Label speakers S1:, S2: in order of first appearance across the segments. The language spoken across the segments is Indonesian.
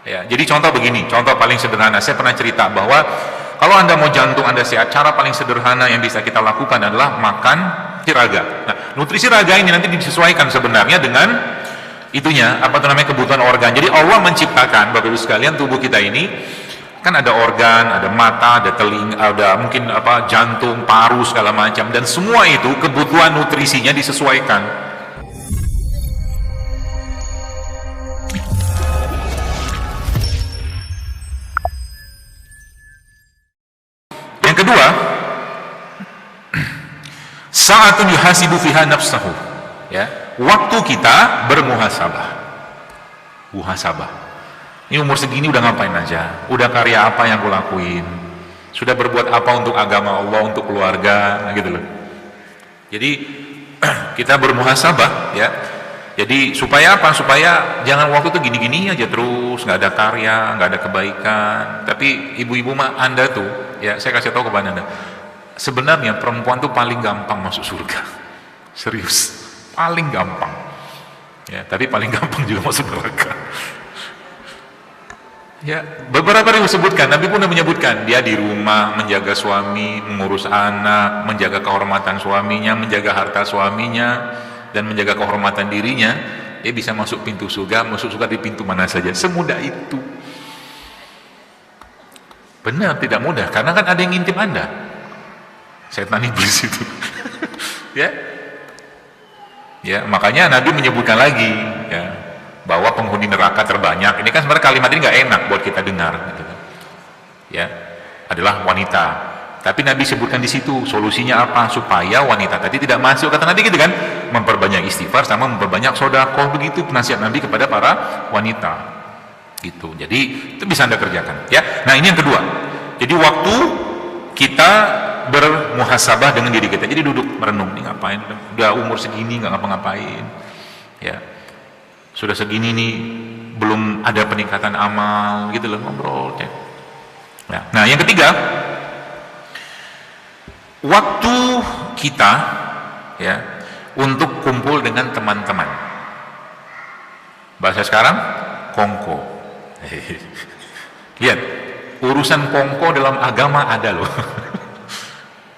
S1: Ya, jadi contoh begini, contoh paling sederhana. Saya pernah cerita bahwa kalau Anda mau jantung Anda sehat, cara paling sederhana yang bisa kita lakukan adalah makan raga. Nah, nutrisi raga ini nanti disesuaikan sebenarnya dengan itunya, apa namanya, kebutuhan organ. Jadi Allah menciptakan, Bapak Ibu sekalian, tubuh kita ini kan ada organ, ada mata, ada telinga, ada mungkin apa, jantung, paru, segala macam, dan semua itu kebutuhan nutrisinya disesuaikan. Yang kedua, sa'atun yuhasibu fiha nafsahu, ya, waktu kita bermuhasabah. Muhasabah. Ini umur segini udah ngapain aja? Udah karya apa yang kulakuin? Sudah berbuat apa untuk agama Allah, untuk keluarga, gitu loh. Jadi kita bermuhasabah, ya. Jadi supaya apa? Supaya jangan waktu itu gini-gini aja terus, nggak ada karya, nggak ada kebaikan. Tapi ibu-ibu mah, Anda tuh, ya, saya kasih tahu kepada Anda, sebenarnya perempuan tuh paling gampang masuk surga. Serius, paling gampang. Ya, tapi paling gampang juga masuk neraka. Ya, beberapa yang disebutkan, Nabi pun menyebutkan, dia di rumah menjaga suami, mengurus anak, menjaga kehormatan suaminya, menjaga harta suaminya, dan menjaga kehormatan dirinya, dia bisa masuk pintu surga. Masuk surga di pintu mana saja, semudah itu. Benar, tidak mudah, karena kan ada yang ngintip Anda, setan iblis itu. Ya, ya, makanya Nabi menyebutkan lagi, ya, bahwa penghuni neraka terbanyak, ini kan sebenarnya kalimat ini nggak enak buat kita dengar, gitu. Ya, adalah wanita. Tapi Nabi sebutkan di situ solusinya apa, supaya wanita tadi tidak masuk, kata Nabi gitu kan, memperbanyak istighfar sama memperbanyak sedekah. Begitu nasihat Nabi kepada para wanita, gitu. Jadi itu bisa Anda kerjakan, ya. Nah, ini yang kedua. Jadi waktu kita bermuhasabah dengan diri kita, jadi duduk merenung, nih ngapain, udah umur segini nggak ngapa-ngapain, ya, sudah segini nih belum ada peningkatan amal, gitu loh, ngobrol, ya. Nah, yang ketiga, waktu kita, ya, untuk kumpul dengan teman-teman. Bahasa sekarang, kongko. Lihat, urusan kongko dalam agama ada loh.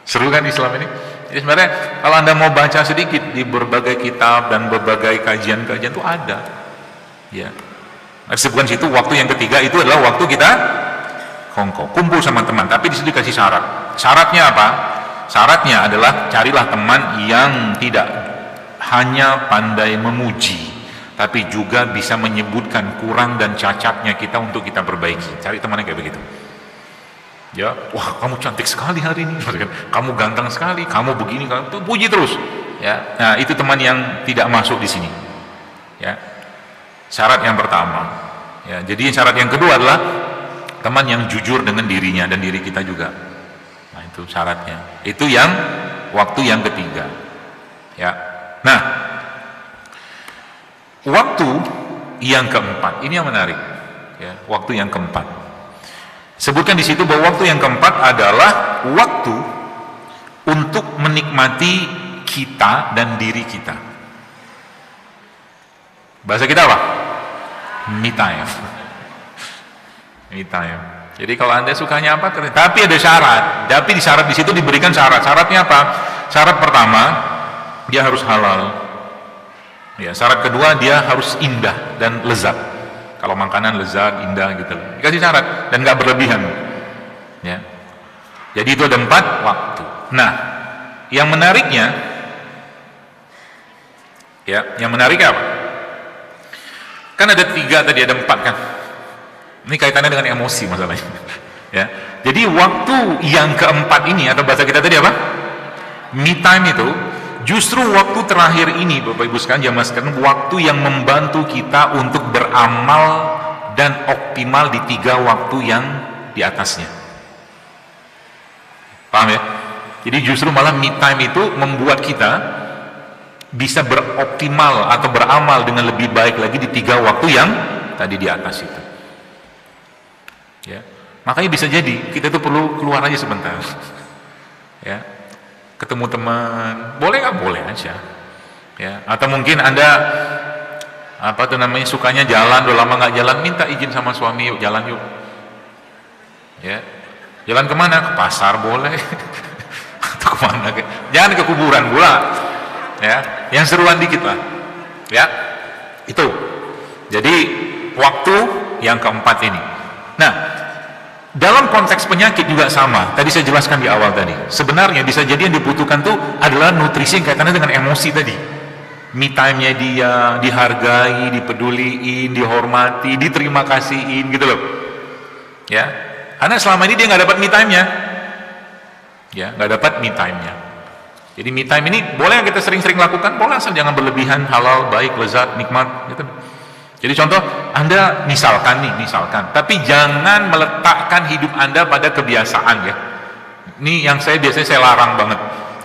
S1: Seru kan Islam ini? Jadi sebenarnya kalau Anda mau baca sedikit di berbagai kitab dan berbagai kajian-kajian itu ada. Ya. Disebutkan situ waktu yang ketiga itu adalah waktu kita kongko, kumpul sama teman. Tapi di situ dikasih syarat. Syaratnya apa? Syaratnya adalah carilah teman yang tidak hanya pandai memuji, tapi juga bisa menyebutkan kurang dan cacatnya kita untuk kita perbaiki. Cari teman yang kayak begitu. Ya, wah, kamu cantik sekali hari ini, kamu ganteng sekali, kamu begini, kamu tuh puji terus. Ya, nah itu teman yang tidak masuk di sini. Ya, syarat yang pertama. Ya, jadi syarat yang kedua adalah teman yang jujur dengan dirinya dan diri kita juga. Nah, itu syaratnya. Itu yang waktu yang ketiga. Ya. Nah, waktu yang keempat, ini yang menarik. Ya, waktu yang keempat. Sebutkan di situ bahwa waktu yang keempat adalah waktu untuk menikmati kita dan diri kita. Bahasa kita apa? Me time. Me time. Jadi kalau Anda sukanya apa, tapi ada syarat. Tapi di syarat di situ diberikan syarat. Syaratnya apa? Syarat pertama, dia harus halal. Ya, syarat kedua, dia harus indah dan lezat. Kalau makanan lezat, indah, gitu. Dikasih syarat dan nggak berlebihan. Ya. Jadi itu ada 4 waktu. Nah, yang menariknya, ya, yang menarik apa? Kan ada 3 tadi, ada 4 kan? Ini kaitannya dengan emosi masalahnya. Ya. Jadi waktu yang keempat ini, atau bahasa kita tadi apa? Me time itu, justru waktu terakhir ini, Bapak Ibu sekalian, jamaah sekalian, waktu yang membantu kita untuk beramal dan optimal di 3 waktu yang di atasnya. Paham ya? Jadi justru malah me time itu membuat kita bisa beroptimal atau beramal dengan lebih baik lagi di 3 waktu yang tadi di atas itu. Ya, makanya bisa jadi kita tuh perlu keluar aja sebentar. Ya, ketemu teman, boleh nggak? Boleh aja. Ya, atau mungkin Anda apa tuh namanya, sukanya jalan, udah lama nggak jalan, minta izin sama suami, yuk jalan yuk. Ya, jalan kemana? Ke pasar boleh, atau kemana? Jangan ke kuburan pula. Ya, yang seruan dikit lah. Ya, itu. Jadi waktu yang keempat ini. Nah, dalam konteks penyakit juga sama. Tadi saya jelaskan di awal tadi. Sebenarnya bisa jadi yang dibutuhkan tuh adalah nutrisi yang kaitannya dengan emosi tadi. Me time-nya dia, dihargai, dipeduliin, dihormati, diterima kasihin gitu loh. Ya. Karena selama ini dia nggak dapat me time-nya. Ya, nggak dapat me time-nya. Jadi me time ini boleh yang kita sering-sering lakukan, boleh asal jangan berlebihan, halal, baik, lezat, nikmat gitu. Jadi contoh, Anda misalkan, tapi jangan meletakkan hidup Anda pada kebiasaan ya. Ini yang biasanya saya larang banget.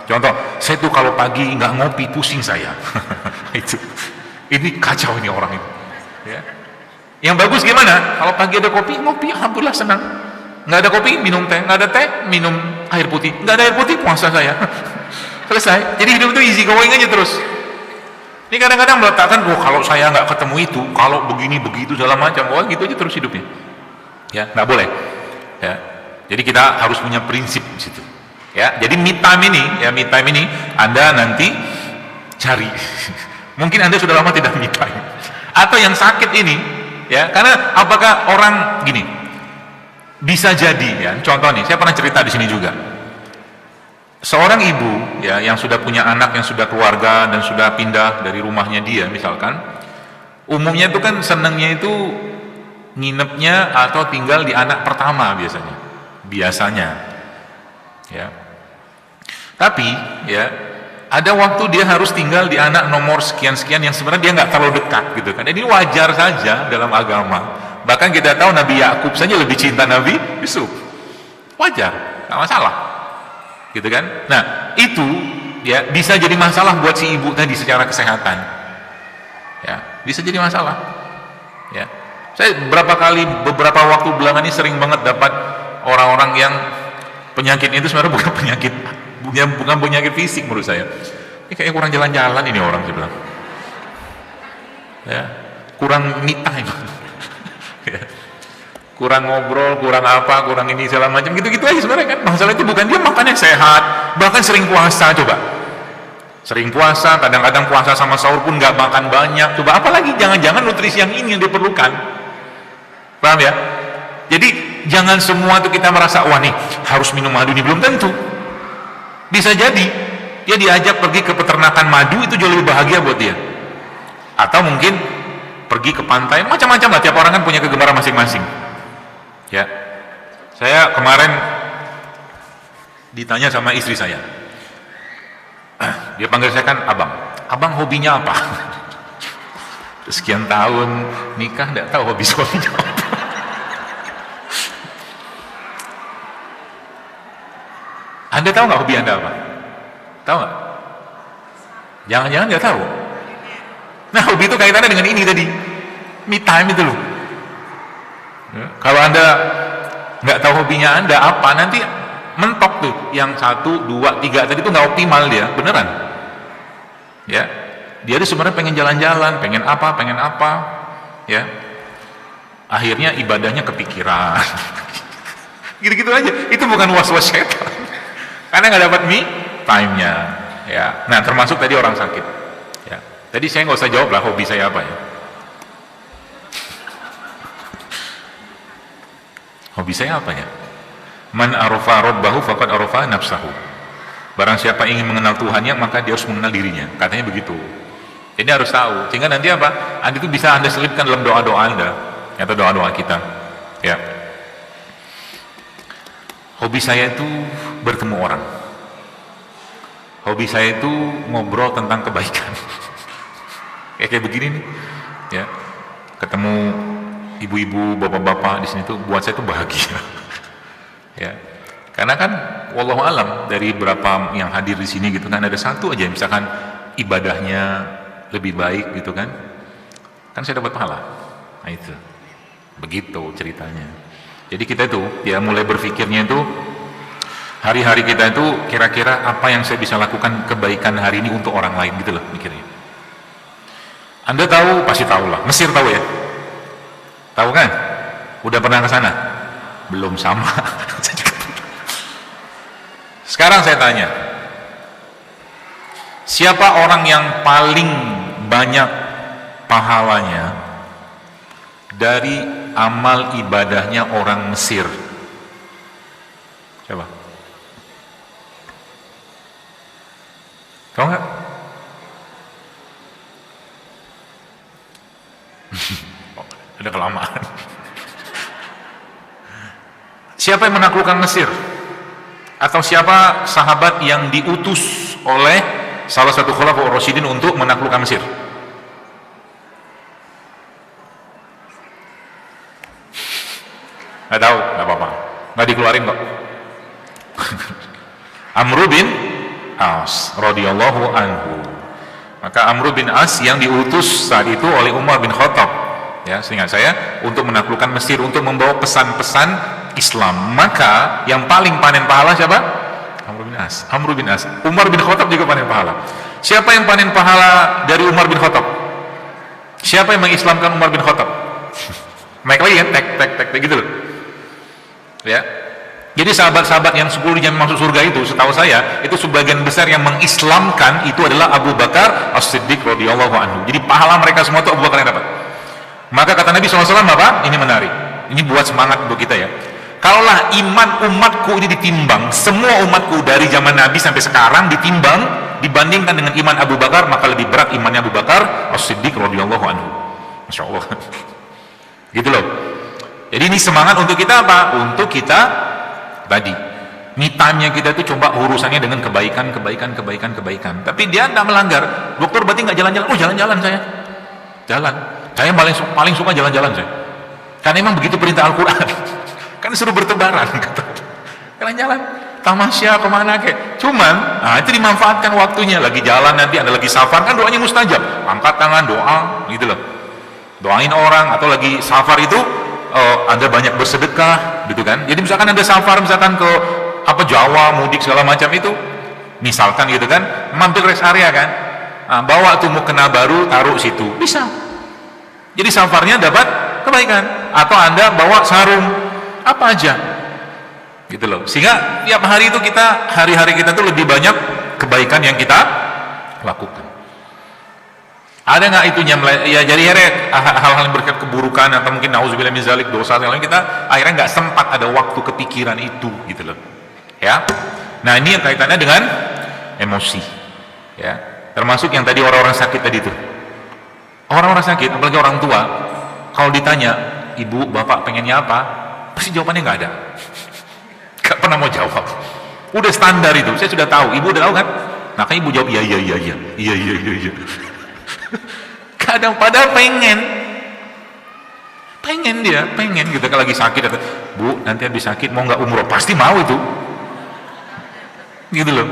S1: Contoh, saya tuh kalau pagi nggak ngopi pusing saya. Ini kacau ini orang itu. Ya. Yang bagus gimana? Kalau pagi ada kopi, ngopi, alhamdulillah senang. Nggak ada kopi, minum teh. Nggak ada teh, minum air putih. Nggak ada air putih, puasa saya. Selesai. Jadi hidup itu easy going aja terus. Ini kadang-kadang meletakkan, kalau saya nggak ketemu itu, kalau begini begitu segala macam, gitu aja terus hidupnya. Ya, nggak boleh. Ya. Jadi kita harus punya prinsip di situ. Ya, jadi me time ini Anda nanti cari. Mungkin Anda sudah lama tidak me time. Atau yang sakit ini, ya, karena apakah orang gini? Bisa jadi ya, contoh nih, saya pernah cerita di sini juga. Seorang ibu ya yang sudah punya anak, yang sudah keluarga dan sudah pindah dari rumahnya dia misalkan, umumnya itu kan senangnya itu nginepnya atau tinggal di anak pertama biasanya ya. Tapi ya ada waktu dia harus tinggal di anak nomor sekian-sekian yang sebenarnya dia nggak terlalu dekat gitu kan. Ini wajar saja dalam agama. Bahkan kita tahu Nabi Yakub saja lebih cinta Nabi Yusuf. Wajar, nggak masalah. Gitu kan? Nah, itu ya bisa jadi masalah buat si ibu tadi secara kesehatan. Ya, bisa jadi masalah. Ya. Saya beberapa waktu belakangan ini sering banget dapat orang-orang yang penyakitnya itu sebenarnya bukan penyakit fisik menurut saya. Ini kayak kurang jalan-jalan ini orang, saya bilang. Ya, kurang me time. Ya. Kurang ngobrol, kurang apa, kurang ini segala macam gitu-gitu aja sebenarnya kan. Masalah itu bukan dia makannya sehat, bahkan sering puasa coba. Sering puasa, kadang-kadang puasa sama sahur pun nggak makan banyak. Coba apalagi jangan-jangan nutrisi yang ini yang diperlukan. Paham ya? Jadi jangan semua tuh kita merasa wah nih harus minum madu ini, belum tentu. Bisa jadi dia diajak pergi ke peternakan madu itu jauh lebih bahagia buat dia. Atau mungkin pergi ke pantai, macam-macam lah, tiap orang kan punya kegemaran masing-masing. Ya, saya kemarin ditanya sama istri saya, dia panggil saya kan abang hobinya apa? Sekian tahun nikah nggak tahu hobi suaminya apa. Anda tahu nggak hobi Anda apa? Tahu nggak? Jangan-jangan nggak tahu. Nah, hobi itu kaitannya dengan ini tadi, me time itu loh. Ya, kalau Anda nggak tahu hobinya Anda apa, nanti mentok tuh yang 1, 2, 3 tadi itu nggak optimal dia, beneran. Ya, dia tuh sebenarnya pengen jalan-jalan, pengen apa, ya. Akhirnya ibadahnya kepikiran. Gitu-gitu aja. Itu bukan was-was setan. Karena nggak dapat me time-nya. Ya. Nah, termasuk tadi orang sakit. Ya. Tadi saya nggak usah jawab lah hobi saya apa ya. Hobi saya apa ya? Man arafa rabbahu faqad arafa nafsahu. Barang siapa ingin mengenal Tuhannya, maka dia harus mengenal dirinya. Katanya begitu. Jadi harus tahu. Sehingga nanti apa? Anda itu bisa Anda selipkan dalam doa-doa Anda atau doa-doa kita. Ya. Hobi saya itu bertemu orang. Hobi saya itu ngobrol tentang kebaikan. Kayak begini nih. Ya. Ketemu ibu-ibu, bapak-bapak di sini tuh buat saya tuh bahagia. Ya. Karena kan wallahu alam dari berapa yang hadir di sini gitu kan ada satu aja misalkan ibadahnya lebih baik gitu kan. Kan saya dapat pahala. Nah itu. Begitu ceritanya. Jadi kita itu ya mulai berpikirnya itu hari-hari kita itu kira-kira apa yang saya bisa lakukan kebaikan hari ini untuk orang lain gitu loh mikirnya. Anda tahu, pasti tahu lah. Mesir tahu ya? Tahu kan? Udah pernah ke sana? Belum, sama. Sekarang saya tanya, siapa orang yang paling banyak pahalanya dari amal ibadahnya orang Mesir? Coba. Tahu nggak? Ada kelamaan. Siapa yang menaklukkan Mesir? Atau siapa sahabat yang diutus oleh salah satu khulafaur rasyidin untuk menaklukkan Mesir? Nggak tahu, nggak apa-apa, nggak dikeluarin kok. Amr bin As radhiyallahu anhu. Maka Amr bin As yang diutus saat itu oleh Umar bin Khattab, ya, seingat saya, untuk menaklukkan Mesir, untuk membawa pesan-pesan Islam. Maka yang paling panen pahala siapa? Amr bin As. Amr bin As. Umar bin Khattab juga panen pahala. Siapa yang panen pahala dari Umar bin Khattab? Siapa yang mengislamkan Umar bin Khattab? Naik lagi kan, tek gitu loh. Ya. Jadi sahabat-sahabat yang 10 yang masuk surga itu, setahu saya, itu sebagian besar yang mengislamkan itu adalah Abu Bakar As-Siddiq radhiyallahu anhu. Jadi pahala mereka semua itu Abu Bakar yang dapat. Maka kata Nabi SAW apa? Ini menarik. Ini buat semangat untuk kita ya. Kalaulah iman umatku ini ditimbang, semua umatku dari zaman Nabi sampai sekarang ditimbang, dibandingkan dengan iman Abu Bakar, maka lebih berat imannya Abu Bakar As-Siddiq radhiyallahu anhu. Masya Allah. Gitu loh. Jadi ini semangat untuk kita apa? Untuk kita tadi, me time-nya kita itu coba urusannya dengan kebaikan. Tapi dia tidak melanggar. Dokter berarti nggak jalan-jalan? Oh, jalan-jalan saya. Jalan. Saya paling suka jalan-jalan saya. Karena memang begitu perintah Al-Quran. Kan suruh bertebaran. Jalan-jalan. Tamasya kemana kek. Cuman, nah itu dimanfaatkan waktunya. Lagi jalan nanti, ada lagi safar, kan doanya mustajab. Angkat tangan, doa, gitu loh. Doain orang, atau lagi safar itu, Anda banyak bersedekah, gitu kan. Jadi misalkan Anda safar, misalkan ke Jawa, mudik segala macam itu, misalkan gitu kan, mampir rest area kan, nah, bawa tuh mukena baru, taruh situ, bisa. Jadi safarnya dapat kebaikan. Atau Anda bawa sarung, apa aja, gitu loh. Sehingga tiap hari itu hari-hari kita tuh lebih banyak kebaikan yang kita lakukan. Ada nggak itunya? Ya jadi hal-hal yang berkait keburukan atau mungkin nauzubillah min zalik, dosa yang lain, kita akhirnya nggak sempat ada waktu kepikiran itu, gitu loh. Ya. Nah, ini yang kaitannya dengan emosi. Ya. Termasuk yang tadi orang-orang sakit tadi itu. Orang-orang sakit, apalagi orang tua, kalau ditanya, ibu, bapak pengennya apa? Pasti jawabannya nggak ada. Nggak pernah mau jawab. Udah standar itu, saya sudah tahu. Ibu udah tahu kan? Maka ibu jawab iya. Kadang padahal pengen gitu, kalau lagi sakit, bu nanti habis sakit mau nggak umroh? Pasti mau itu, gitu loh.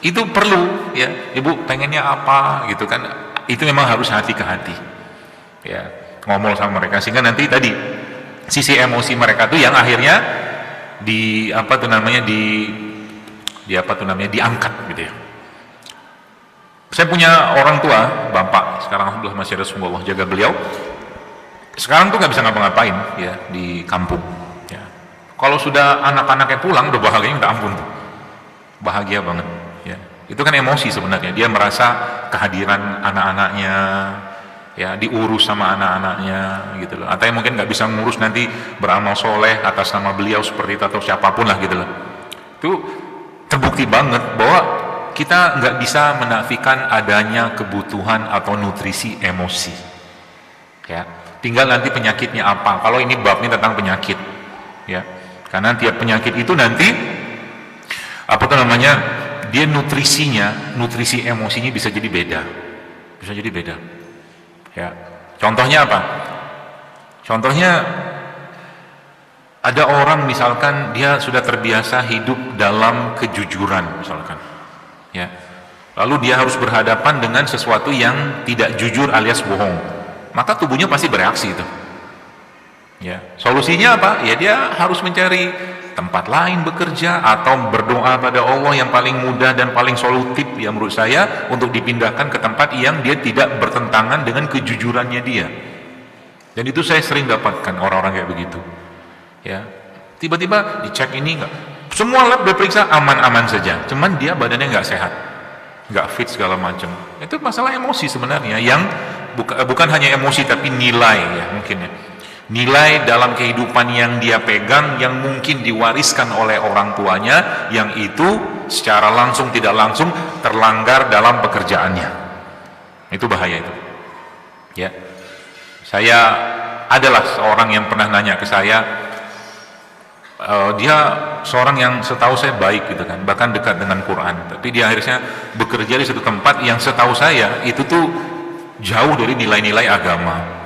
S1: Itu perlu ya, ibu pengennya apa gitu kan. Itu memang harus hati ke hati ya, ngomong sama mereka, sehingga nanti tadi sisi emosi mereka tuh yang akhirnya diangkat gitu ya. Saya punya orang tua, bapak, sekarang alhamdulillah masih ada, semoga Allah jaga beliau. Sekarang tuh nggak bisa ngapa-ngapain ya di kampung. Ya. Kalau sudah anak-anaknya pulang, udah bahagia minta ampun tuh, bahagia banget. Ya. Itu kan emosi sebenarnya. Dia merasa kehadiran anak-anaknya, ya diurus sama anak-anaknya, gitu loh. Atau yang mungkin nggak bisa ngurus nanti beramal soleh atas nama beliau seperti itu atau siapapun lah, gitu loh. Itu terbukti banget bahwa kita nggak bisa menafikan adanya kebutuhan atau nutrisi emosi. Ya, tinggal nanti penyakitnya apa. Kalau ini babnya tentang penyakit, ya, karena tiap penyakit itu nanti dia nutrisi emosinya bisa jadi beda. Ya, contohnya apa? Contohnya ada orang misalkan dia sudah terbiasa hidup dalam kejujuran misalkan. Ya, lalu dia harus berhadapan dengan sesuatu yang tidak jujur alias bohong, maka tubuhnya pasti bereaksi itu. Ya, solusinya apa? Ya dia harus mencari tempat lain bekerja, atau berdoa pada Allah yang paling mudah dan paling solutif ya menurut saya, untuk dipindahkan ke tempat yang dia tidak bertentangan dengan kejujurannya dia. Dan itu saya sering dapatkan orang-orang kayak begitu ya, tiba-tiba dicek ini enggak, semua lab diperiksa aman-aman saja, cuman dia badannya nggak sehat, nggak fit segala macam. Itu masalah emosi sebenarnya, yang bukan hanya emosi tapi nilai ya, mungkin ya, nilai dalam kehidupan yang dia pegang yang mungkin diwariskan oleh orang tuanya, yang itu secara langsung tidak langsung terlanggar dalam pekerjaannya. Itu bahaya itu ya. Saya adalah seorang yang pernah nanya ke saya, dia seorang yang setahu saya baik gitu kan, bahkan dekat dengan Quran, tapi dia akhirnya bekerja di satu tempat yang setahu saya itu tuh jauh dari nilai-nilai agama.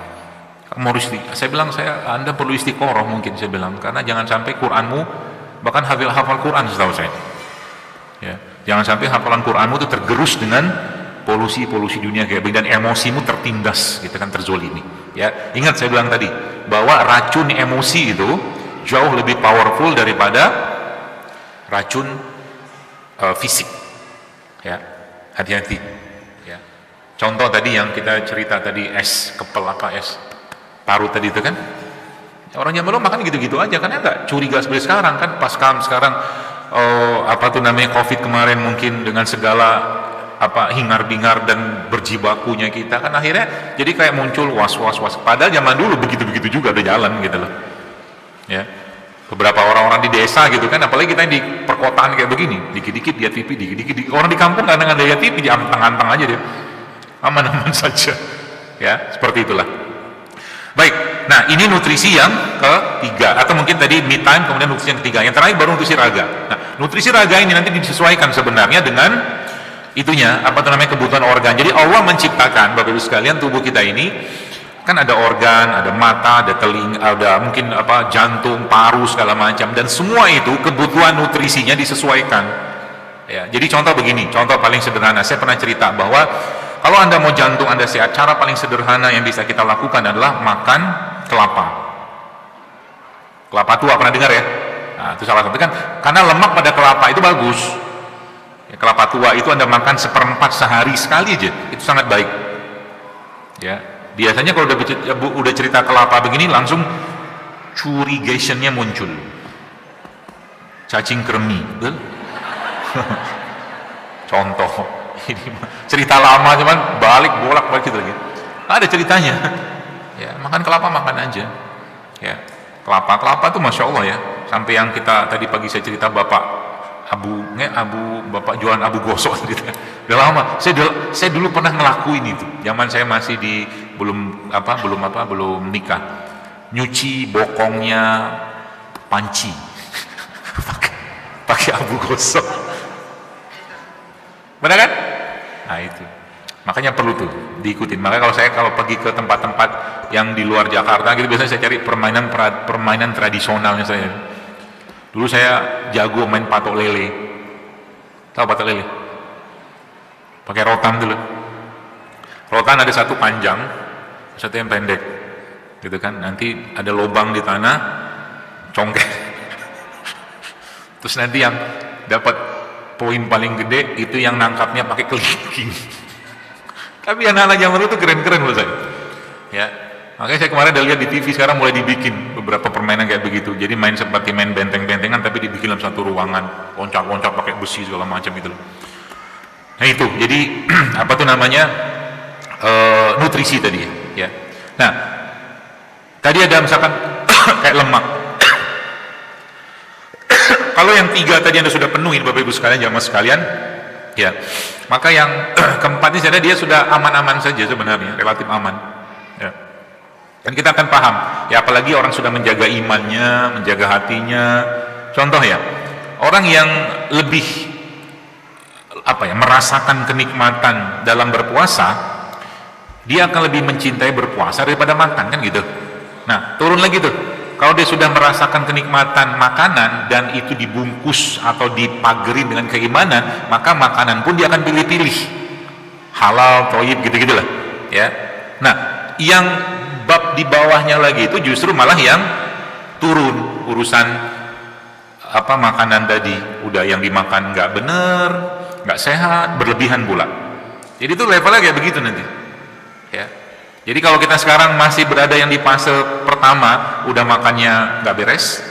S1: Saya bilang, Anda perlu istiqoroh mungkin, saya bilang, karena jangan sampai Quranmu, bahkan hafal Quran setahu saya ya, jangan sampai hafalan Quranmu itu tergerus dengan polusi dunia kayak begini, dan emosimu tertindas gitu kan, terzolimi ya. Ingat saya bilang tadi bahwa racun emosi itu jauh lebih powerful daripada racun fisik ya, hati-hati ya. Contoh tadi yang kita cerita tadi, es kepel apa, es parut tadi itu kan, orang zaman dulu makan gitu-gitu aja, karena nggak curiga seperti sekarang kan. Pas sekarang apa tuh namanya COVID kemarin, mungkin dengan segala hingar-bingar dan berjibakunya kita kan, akhirnya jadi kayak muncul was-was. Padahal zaman dulu begitu-begitu juga udah jalan gitu loh ya. Beberapa orang-orang di desa gitu kan, apalagi kita yang di perkotaan kayak begini, dikit-dikit lihat TV, dikit-dikit orang di kampung kadang ada lihat TV, dia antang-antang aja dia, aman-aman saja ya, seperti itulah. Baik, nah ini nutrisi yang ketiga, atau mungkin tadi me time, kemudian nutrisi yang ketiga, yang terakhir baru nutrisi raga. Nah, nutrisi raga ini nanti disesuaikan sebenarnya dengan itunya, kebutuhan organ. Jadi Allah menciptakan, Bapak Ibu sekalian, tubuh kita ini kan ada organ, ada mata, ada telinga, ada mungkin jantung, paru, segala macam, dan semua itu kebutuhan nutrisinya disesuaikan ya. Jadi contoh begini, contoh paling sederhana, saya pernah cerita bahwa kalau Anda mau jantung Anda sehat, cara paling sederhana yang bisa kita lakukan adalah makan kelapa tua. Pernah dengar ya? Nah, itu salah satu kan, karena lemak pada kelapa itu bagus ya. Kelapa tua itu Anda makan 1/4 sehari sekali aja, itu sangat baik ya. Biasanya kalau udah cerita kelapa begini, langsung curigationnya muncul, cacing kremi, betul? Contoh ini cerita lama, cuman bolak-balik gitu lagi, ada ceritanya ya. Makan kelapa, makan aja ya. Kelapa tuh Masya Allah ya, sampai yang kita tadi pagi saya cerita Bapak Bapak jualan abu gosok gitu. Udah lama, saya dulu pernah ngelakuin itu, zaman saya masih belum nikah, nyuci bokongnya panci pakai abu gosok, benar kan? Nah itu makanya perlu tuh diikutin. Makanya kalau pergi ke tempat-tempat yang di luar Jakarta gitu, biasanya saya cari permainan tradisionalnya saya. Dulu saya jago main patok lele. Tahu patok lele? Pakai rotan dulu. Rotan ada satu panjang, satu yang pendek, gitu kan. Nanti ada lubang di tanah, congkak. Terus nanti yang dapat poin paling gede itu yang nangkapnya pakai kelingking. Tapi anak-anak zaman dulu tuh keren-keren menurut saya. Ya. Makanya saya kemarin udah lihat di TV, sekarang mulai dibikin beberapa permainan kayak begitu. Jadi seperti main benteng-bentengan, tapi dibikin dalam satu ruangan, loncat-loncat pakai besi segala macam itu. Nah itu, jadi nutrisi tadi ya. Nah, tadi ada misalkan kayak lemak. Kalau yang 3 tadi Anda sudah penuhi, Bapak Ibu sekalian, jamaah sekalian, ya, maka yang keempat ini saya dia sudah aman-aman saja sebenarnya, relatif aman. Ya. Dan kita akan paham, ya apalagi orang sudah menjaga imannya, menjaga hatinya. Contoh ya, orang yang lebih merasakan kenikmatan dalam berpuasa, dia akan lebih mencintai berpuasa daripada makan, kan gitu. Nah, turun lagi tuh. Kalau dia sudah merasakan kenikmatan makanan dan itu dibungkus atau dipagerin dengan keimanan, maka makanan pun dia akan pilih-pilih, halal, thayyib, gitu-gitulah ya. Nah, yang bab di bawahnya lagi itu justru malah yang turun, urusan apa makanan tadi udah yang dimakan nggak bener, nggak sehat, berlebihan pula. Jadi itu levelnya kayak begitu nanti. Ya. Jadi kalau kita sekarang masih berada yang di fase pertama, udah makannya nggak beres,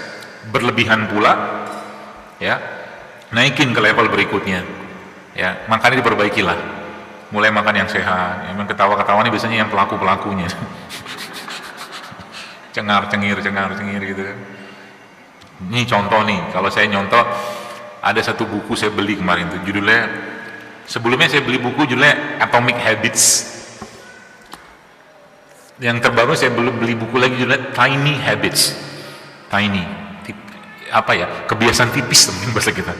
S1: berlebihan pula, ya, naikin ke level berikutnya. Ya, makanya diperbaikilah. Mulai makan yang sehat. Emang ketawa-ketawa ini biasanya yang pelaku-pelakunya. Cengar-cengir gitu kan. Ini contoh nih, kalau saya nyontoh, ada satu buku saya beli kemarin tuh, judulnya, sebelumnya saya beli buku judulnya Atomic Habits. Yang terbaru saya belum beli buku lagi judulnya Tiny Habits. Tiny, apa ya, kebiasaan tipis mungkin bahasa kita.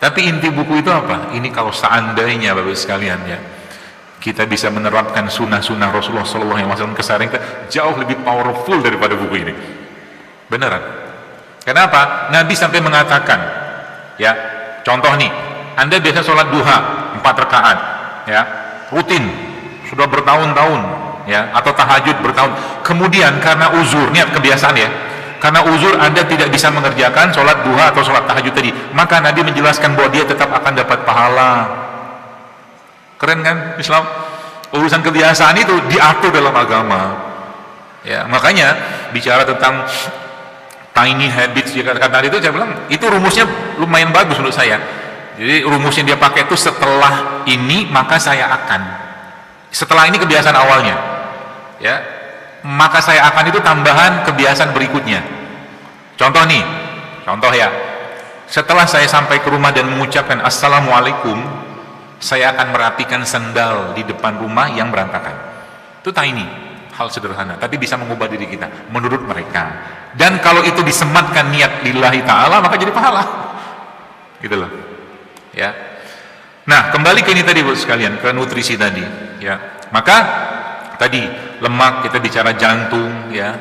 S1: Tapi inti buku itu apa? Ini kalau seandainya Bapak sekalian ya, kita bisa menerapkan sunnah-sunnah Rasulullah SAW keseharian kita jauh lebih powerful daripada buku ini. Beneran. Kenapa? Nabi sampai mengatakan, ya, contoh nih, Anda biasa sholat duha 4 rakaat, ya, rutin, sudah bertahun-tahun, ya, atau tahajud bertahun. Kemudian karena uzur, niat kebiasaan ya, karena uzur Anda tidak bisa mengerjakan sholat duha atau sholat tahajud tadi, maka Nabi menjelaskan bahwa dia tetap akan dapat pahala. Keren kan Islam? Urusan kebiasaan itu diatur dalam agama. Ya, makanya bicara tentang tiny habits ya, kata itu saya bilang itu rumusnya lumayan bagus menurut saya. Jadi rumus yang dia pakai itu setelah ini maka saya akan, setelah ini kebiasaan awalnya, ya, maka saya akan itu tambahan kebiasaan berikutnya. Contoh nih, contoh ya, setelah saya sampai ke rumah dan mengucapkan assalamualaikum, saya akan merapikan sendal di depan rumah yang berantakan. Itu tiny, hal sederhana, tapi bisa mengubah diri kita menurut mereka. Dan kalau itu disematkan niat lillahi ta'ala, maka jadi pahala. Gitu loh. Ya. Nah, kembali ke ini tadi Bu sekalian, ke nutrisi tadi, ya. Maka tadi lemak, kita bicara jantung, ya.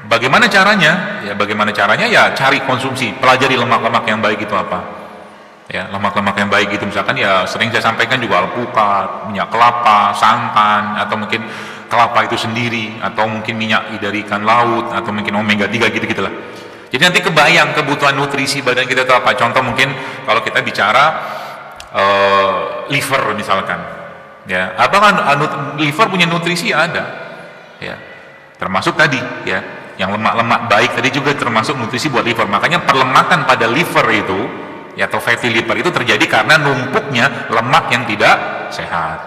S1: Bagaimana caranya? Ya, bagaimana caranya? Ya, cari konsumsi, pelajari lemak-lemak yang baik itu apa. Ya, lemak-lemak yang baik itu misalkan ya sering saya sampaikan juga alpukat, minyak kelapa, santan, atau mungkin kelapa itu sendiri, atau mungkin minyak dari ikan laut, atau mungkin omega 3 gitu-gitulah. Jadi nanti kebayang kebutuhan nutrisi badan kita itu apa. Contoh mungkin kalau kita bicara liver misalkan, ya, apakah liver punya nutrisi? Ada, ya, termasuk tadi, ya, yang lemak-lemak baik tadi juga termasuk nutrisi buat liver. Makanya perlemakan pada liver itu, ya, atau fatty liver itu terjadi karena numpuknya lemak yang tidak sehat.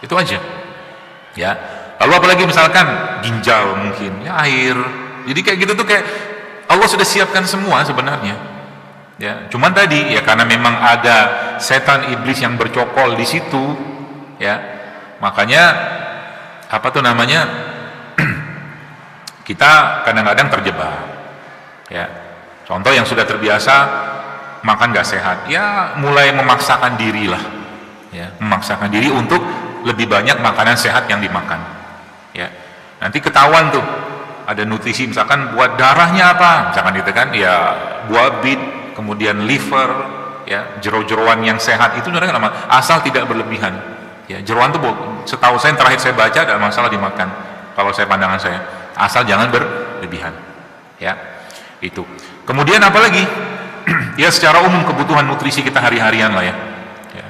S1: Itu aja, ya. Lalu apalagi misalkan ginjal mungkin, ya, air. Jadi kayak gitu tuh kayak Allah sudah siapkan semua sebenarnya. Ya, cuman tadi ya karena memang ada setan iblis yang bercokol di situ, ya. Makanya apa tuh namanya? Kita kadang-kadang terjebak. Ya. Contoh yang sudah terbiasa makan gak sehat, ya mulai memaksakan diri lah, ya, memaksakan diri untuk lebih banyak makanan sehat yang dimakan, ya. Nanti ketahuan tuh ada nutrisi misalkan buat darahnya apa, misalkan gitu kan, ya buah bit, kemudian liver, ya, jeroan-jeroan yang sehat itu sebenarnya asal tidak berlebihan, ya. Jeroan tuh setahu saya terakhir saya baca tidak masalah dimakan, kalau saya pandangan saya, asal jangan berlebihan, ya, itu. Kemudian apalagi? Ya secara umum kebutuhan nutrisi kita hari-harian lah, ya, ya.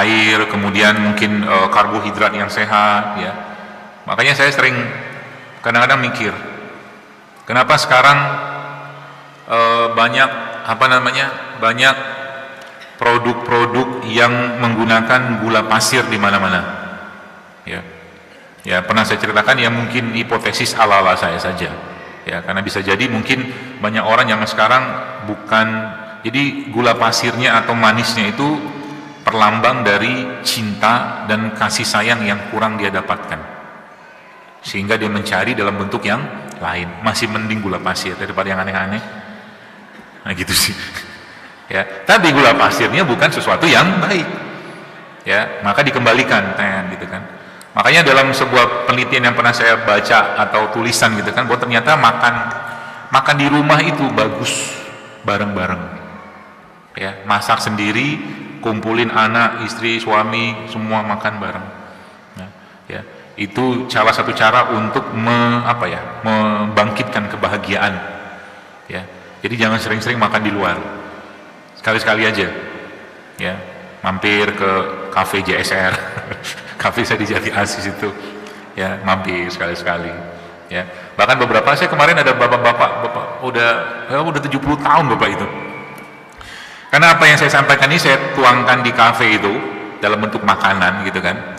S1: Air, kemudian mungkin karbohidrat yang sehat, ya. Makanya saya sering kadang-kadang mikir kenapa sekarang banyak apa namanya, banyak produk-produk yang menggunakan gula pasir di mana-mana, ya. Ya pernah saya ceritakan, ya mungkin hipotesis ala-ala saya saja, ya, karena bisa jadi mungkin banyak orang yang sekarang bukan, jadi gula pasirnya atau manisnya itu perlambang dari cinta dan kasih sayang yang kurang dia dapatkan, sehingga dia mencari dalam bentuk yang lain. Masih mending gula pasir daripada yang aneh-aneh, nah gitu sih. Ya, tapi gula pasirnya bukan sesuatu yang baik, ya, maka dikembalikan gitu kan. Makanya dalam sebuah penelitian yang pernah saya baca atau tulisan gitu kan, bahwa ternyata makan di rumah itu bagus bareng-bareng, ya, masak sendiri, kumpulin anak, istri, suami, semua makan bareng, ya, itu salah satu cara untuk membangkitkan kebahagiaan, ya. Jadi jangan sering-sering makan di luar, sekali-sekali aja, ya, mampir ke kafe JSR, kafe saya di Jati Asih itu, ya, mampir sekali-sekali, ya. Bahkan beberapa, saya kemarin ada bapak-bapak, udah 70 tahun bapak itu. Karena apa yang saya sampaikan ini saya tuangkan di kafe itu dalam bentuk makanan gitu kan.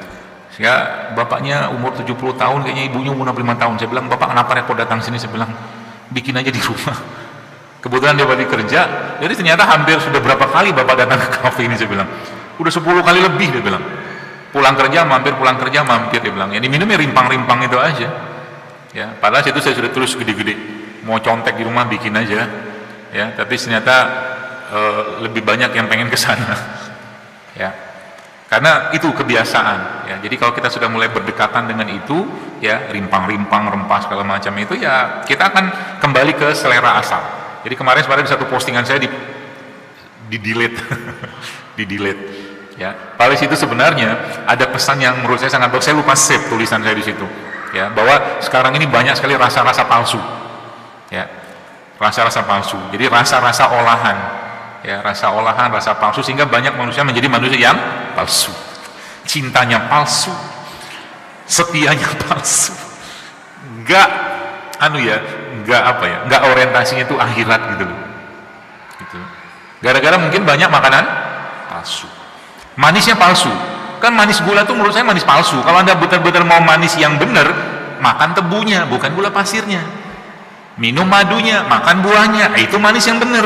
S1: Sehingga bapaknya umur 70 tahun, kayaknya ibunya umur 65 tahun. Saya bilang, "Bapak kenapa repot datang sini?" Saya bilang, "Bikin aja di rumah." Kebetulan dia balik kerja, jadi ternyata hampir sudah berapa kali bapak datang ke kafe ini, saya bilang. Udah 10 kali lebih, dia bilang. Pulang kerja mampir, dia bilang. Yang diminumnya rimpang-rimpang itu aja. Ya, padahal itu saya sudah tulis gede-gede. Mau contek di rumah bikin aja. Ya, tapi ternyata lebih banyak yang pengen ke sana. Ya. Karena itu kebiasaan, ya. Jadi kalau kita sudah mulai berdekatan dengan itu, ya, rimpang-rimpang, rempah segala macam itu, ya, kita akan kembali ke selera asal. Jadi kemarin di satu postingan saya di delete, di delete, ya. Pada situ sebenarnya ada pesan yang menurut saya sangat bagus. Saya lupa save tulisan saya di situ, ya, bahwa sekarang ini banyak sekali rasa-rasa palsu, ya, rasa-rasa palsu. Jadi rasa-rasa olahan, ya, rasa olahan, rasa palsu, sehingga banyak manusia menjadi manusia yang palsu, cintanya palsu, setianya palsu, nggak orientasinya itu akhirat gitu loh, gitu. Gara-gara mungkin banyak makanan palsu, manisnya palsu, kan manis gula tuh menurut saya manis palsu. Kalau anda betul-betul mau manis yang benar, makan tebunya, bukan gula pasirnya, minum madunya, makan buahnya, itu manis yang benar.